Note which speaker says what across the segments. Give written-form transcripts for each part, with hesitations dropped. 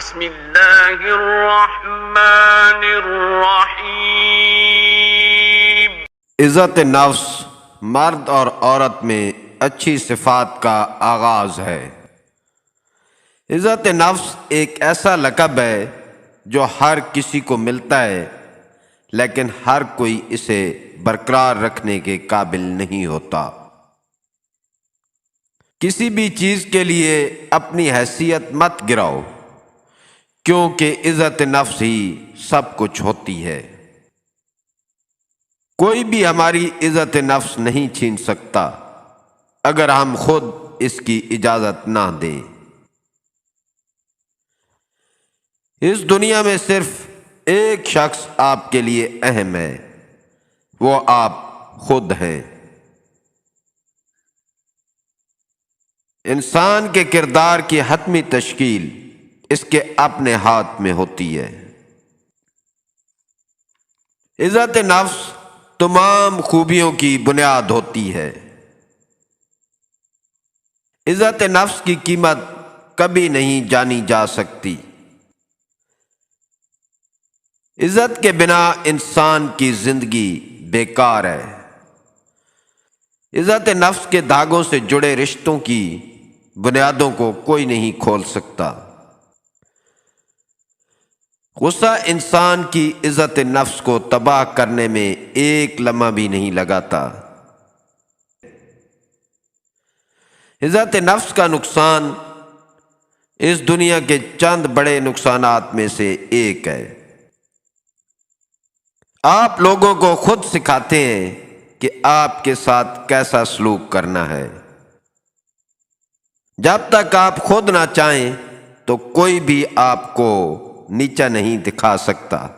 Speaker 1: بسم اللہ الرحمن الرحیم۔
Speaker 2: عزت نفس مرد اور عورت میں اچھی صفات کا آغاز ہے۔ عزت نفس ایک ایسا لقب ہے جو ہر کسی کو ملتا ہے، لیکن ہر کوئی اسے برقرار رکھنے کے قابل نہیں ہوتا۔ کسی بھی چیز کے لیے اپنی حیثیت مت گراؤ، کیونکہ عزت نفس ہی سب کچھ ہوتی ہے۔ کوئی بھی ہماری عزت نفس نہیں چھین سکتا اگر ہم خود اس کی اجازت نہ دیں۔ اس دنیا میں صرف ایک شخص آپ کے لیے اہم ہے، وہ آپ خود ہیں۔ انسان کے کردار کی حتمی تشکیل اس کے اپنے ہاتھ میں ہوتی ہے۔ عزت نفس تمام خوبیوں کی بنیاد ہوتی ہے۔ عزت نفس کی قیمت کبھی نہیں جانی جا سکتی۔ عزت کے بنا انسان کی زندگی بیکار ہے۔ عزت نفس کے دھاگوں سے جڑے رشتوں کی بنیادوں کو کوئی نہیں کھول سکتا۔ غصہ انسان کی عزت نفس کو تباہ کرنے میں ایک لمحہ بھی نہیں لگاتا۔ عزت نفس کا نقصان اس دنیا کے چند بڑے نقصانات میں سے ایک ہے۔ آپ لوگوں کو خود سکھاتے ہیں کہ آپ کے ساتھ کیسا سلوک کرنا ہے۔ جب تک آپ خود نہ چاہیں تو کوئی بھی آپ کو نیچا نہیں دکھا سکتا۔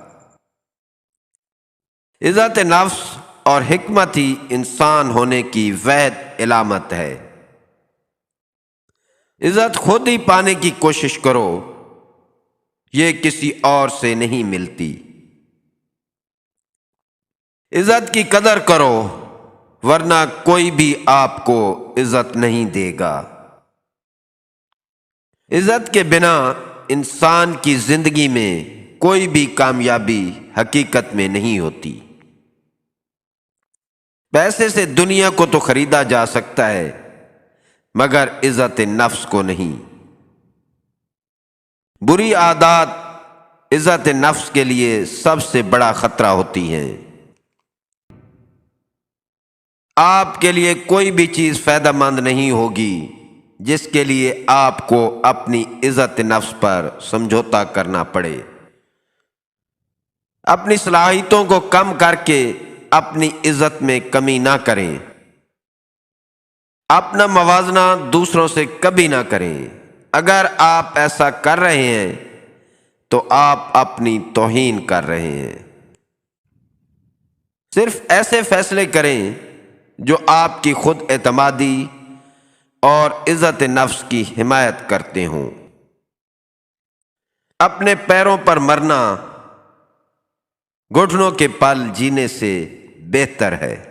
Speaker 2: عزت نفس اور حکمت ہی انسان ہونے کی واحد علامت ہے۔ عزت خود ہی پانے کی کوشش کرو، یہ کسی اور سے نہیں ملتی۔ عزت کی قدر کرو، ورنہ کوئی بھی آپ کو عزت نہیں دے گا۔ عزت کے بنا انسان کی زندگی میں کوئی بھی کامیابی حقیقت میں نہیں ہوتی۔ پیسے سے دنیا کو تو خریدا جا سکتا ہے، مگر عزت نفس کو نہیں۔ بری عادات عزت نفس کے لیے سب سے بڑا خطرہ ہوتی ہیں۔ آپ کے لیے کوئی بھی چیز فائدہ مند نہیں ہوگی جس کے لیے آپ کو اپنی عزت نفس پر سمجھوتا کرنا پڑے۔ اپنی صلاحیتوں کو کم کر کے اپنی عزت میں کمی نہ کریں۔ اپنا موازنہ دوسروں سے کبھی نہ کریں۔ اگر آپ ایسا کر رہے ہیں تو آپ اپنی توہین کر رہے ہیں۔ صرف ایسے فیصلے کریں جو آپ کی خود اعتمادی اور عزت نفس کی حمایت کرتے ہوں۔ اپنے پیروں پر مرنا گھٹنوں کے پل جینے سے بہتر ہے۔